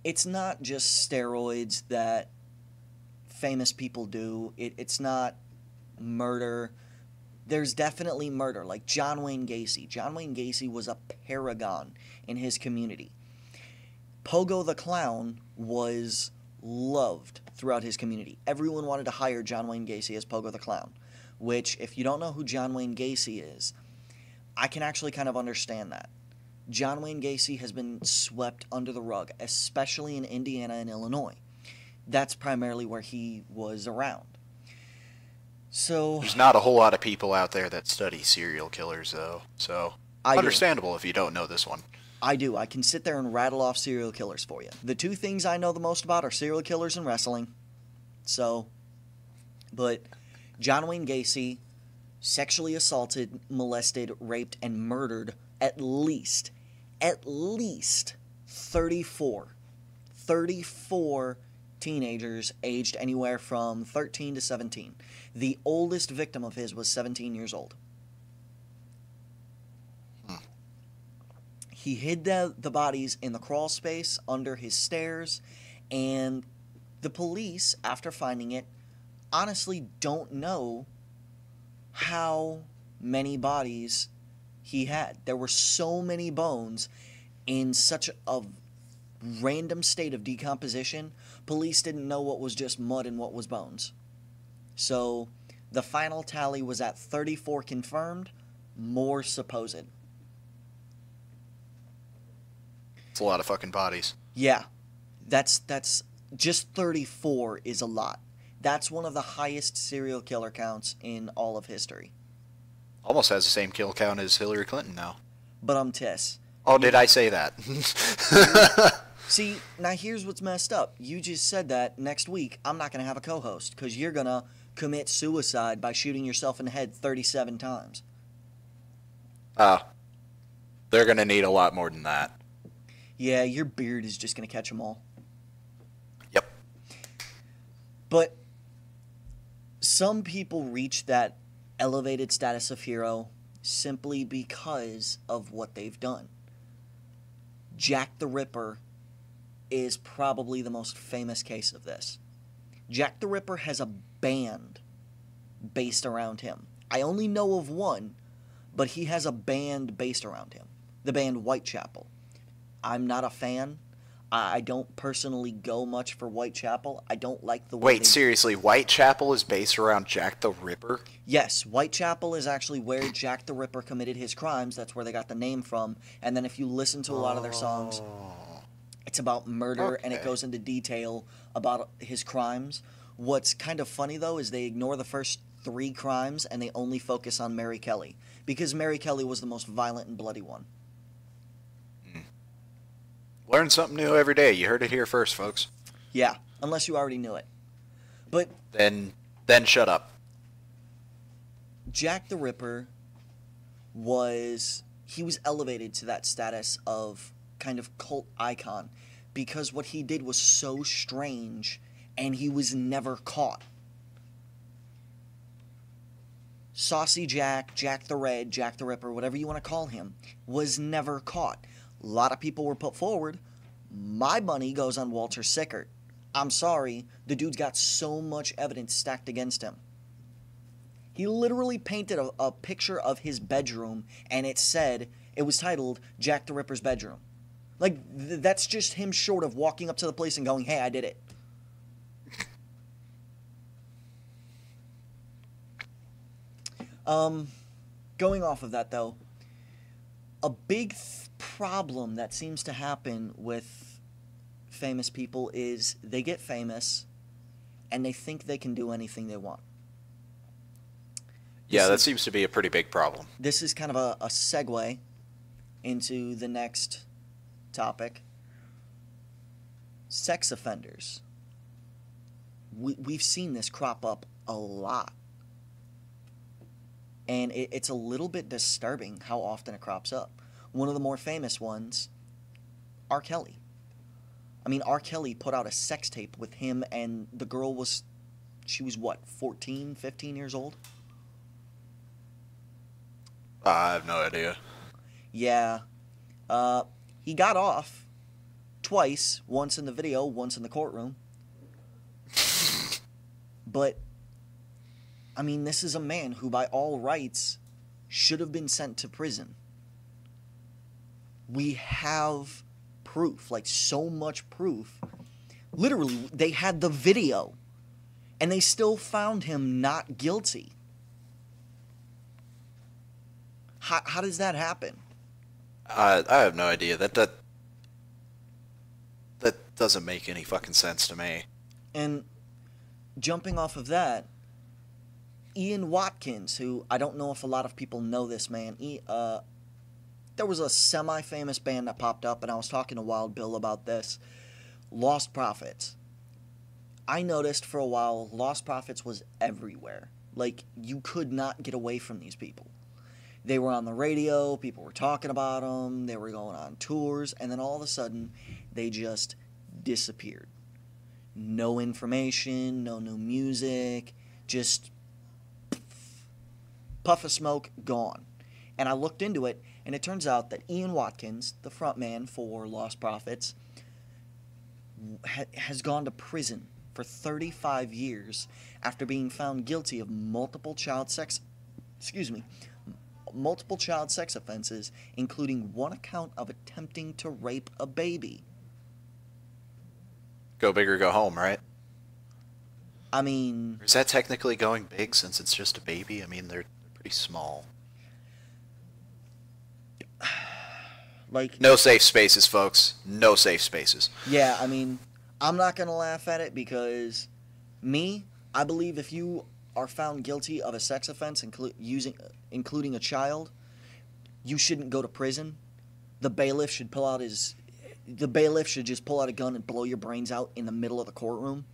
it's not just steroids that famous people do. It's not murder. There's definitely murder, like John Wayne Gacy. John Wayne Gacy was a paragon in his community. Pogo the Clown was loved throughout his community. Everyone wanted to hire John Wayne Gacy as Pogo the Clown, which, if you don't know who John Wayne Gacy is, I can actually kind of understand that. John Wayne Gacy has been swept under the rug, especially in Indiana and Illinois. That's primarily where he was around. So There's not a whole lot of people out there that study serial killers, though. So, I do. understandable if you don't know this one. I do. I can sit there and rattle off serial killers for you. The two things I know the most about are serial killers and wrestling. So, but John Wayne Gacy sexually assaulted, molested, raped, and murdered at least 34 teenagers aged anywhere from 13 to 17. The oldest victim of his was 17 years old. He hid the bodies in the crawl space under his stairs, and the police, after finding it, honestly don't know how many bodies he had. There were so many bones in such a random state of decomposition, police didn't know what was just mud and what was bones. So the final tally was at 34 confirmed, more supposed. It's a lot of fucking bodies. Yeah, that's just 34 is a lot. That's one of the highest serial killer counts in all of history. Almost has the same kill count as Hillary Clinton now. But tis. Oh, did I say that? See, now here's what's messed up. You just said that next week I'm not going to have a co-host because you're going to commit suicide by shooting yourself in the head 37 times. They're going to need a lot more than that. Yeah, your beard is just going to catch them all. Yep. But some people reach that elevated status of hero simply because of what they've done. Jack the Ripper is probably the most famous case of this. Jack the Ripper has a band based around him. I only know of one, but he has a band based around him. The band Whitechapel. I'm not a fan. I don't personally go much for Whitechapel. I don't like the way Wait, seriously, Whitechapel is based around Jack the Ripper? Yes, Whitechapel is actually where Jack the Ripper committed his crimes. That's where they got the name from. And then if you listen to a lot of their songs, it's about murder, and it goes into detail about his crimes. What's kind of funny, though, is they ignore the first 3 crimes, and they only focus on Mary Kelly. Because Mary Kelly was the most violent and bloody one. Learn something new every day. You heard it here first, folks. Yeah, unless you already knew it. But Then shut up. Jack the Ripper was elevated to that status of kind of cult icon because what he did was so strange and he was never caught. Saucy Jack, Jack the Red, Jack the Ripper, whatever you want to call him, was never caught. A lot of people were put forward. My money goes on Walter Sickert. I'm sorry, the dude's got so much evidence stacked against him. He literally painted a picture of his bedroom, and it was titled Jack the Ripper's bedroom. Like, that's just him short of walking up to the place and going, hey, I did it. Going off of that, though, a big problem that seems to happen with famous people is they get famous and they think they can do anything they want. Yeah, that seems to be a pretty big problem. This is kind of a segue into the next topic. Sex offenders. We've seen this crop up a lot. And it's a little bit disturbing how often it crops up. One of the more famous ones, R. Kelly. I mean, R. Kelly put out a sex tape with him, and the girl was, 14, 15 years old? I have no idea. Yeah. He got off twice, once in the video, once in the courtroom. But, I mean, this is a man who, by all rights, should have been sent to prison. We have proof, like so much proof. Literally, they had the video, and they still found him not guilty. How does that happen? I have no idea. That doesn't make any fucking sense to me. And jumping off of that, Ian Watkins, who I don't know if a lot of people know this man. There was a semi-famous band that popped up, and I was talking to Wild Bill about this. Lost Prophets. I noticed for a while Lost Prophets was everywhere. Like, you could not get away from these people. They were on the radio, people were talking about them, they were going on tours, and then all of a sudden, they just disappeared. No information, no new music, just puff of smoke, gone. And I looked into it, and it turns out that Ian Watkins, the frontman for Lost Prophets, has gone to prison for 35 years after being found guilty of multiple child sex offenses, including one account of attempting to rape a baby. Go big or go home, right? I mean... Or is that technically going big since it's just a baby? I mean, they're pretty small. Like... No safe spaces, folks. No safe spaces. Yeah, I mean, I'm not going to laugh at it because I believe if you are found guilty of a sex offense, including a child, you shouldn't go to prison. The bailiff should just pull out a gun and blow your brains out in the middle of the courtroom.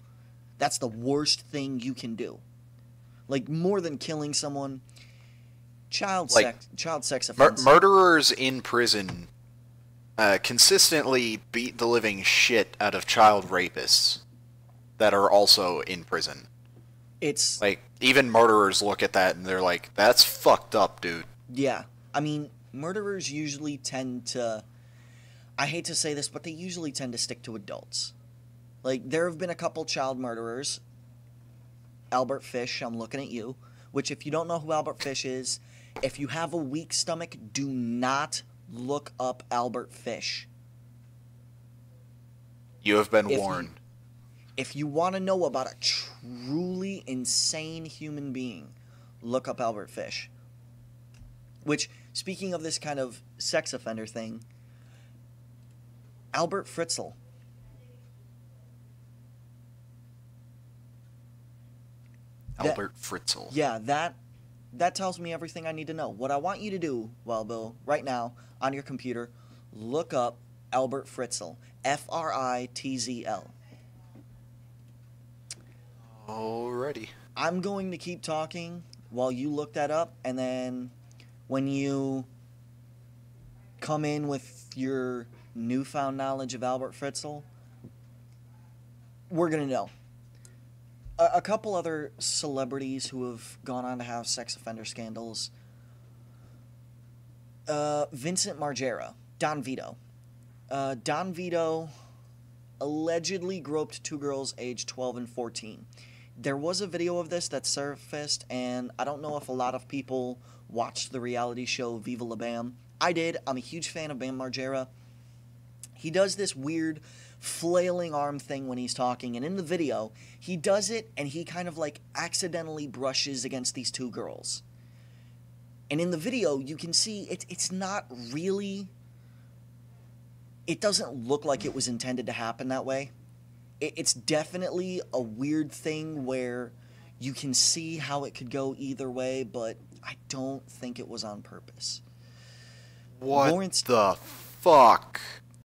That's the worst thing you can do. Like, more than killing someone, child sex offense. Murderers in prison consistently beat the living shit out of child rapists that are also in prison. It's... Like, even murderers look at that and they're like, that's fucked up, dude. Yeah. I mean, murderers usually tend to... I hate to say this, but they usually tend to stick to adults. Like, there have been a couple child murderers. Albert Fish, I'm looking at you. Which, if you don't know who Albert Fish is, if you have a weak stomach, do not look up Albert Fish. You have been warned. If you want to know about a truly insane human being, look up Albert Fish. Which, speaking of this kind of sex offender thing, Albert Fritzl. Albert Fritzl. Yeah, that tells me everything I need to know. What I want you to do, Bill, right now, on your computer, look up Albert Fritzl. Fritzl. Alrighty. I'm going to keep talking while you look that up, and then when you come in with your newfound knowledge of Albert Fritzl, we're going to know. A couple other celebrities who have gone on to have sex offender scandals. Vincent Margera, Don Vito. Don Vito allegedly groped two girls aged 12 and 14. There was a video of this that surfaced, and I don't know if a lot of people watched the reality show Viva La Bam. I did. I'm a huge fan of Bam Margera. He does this weird flailing arm thing when he's talking, and in the video, he does it, and he kind of like accidentally brushes against these two girls. And in the video, you can see it's not really... It doesn't look like it was intended to happen that way. It's definitely a weird thing where you can see how it could go either way, but I don't think it was on purpose. What the fuck?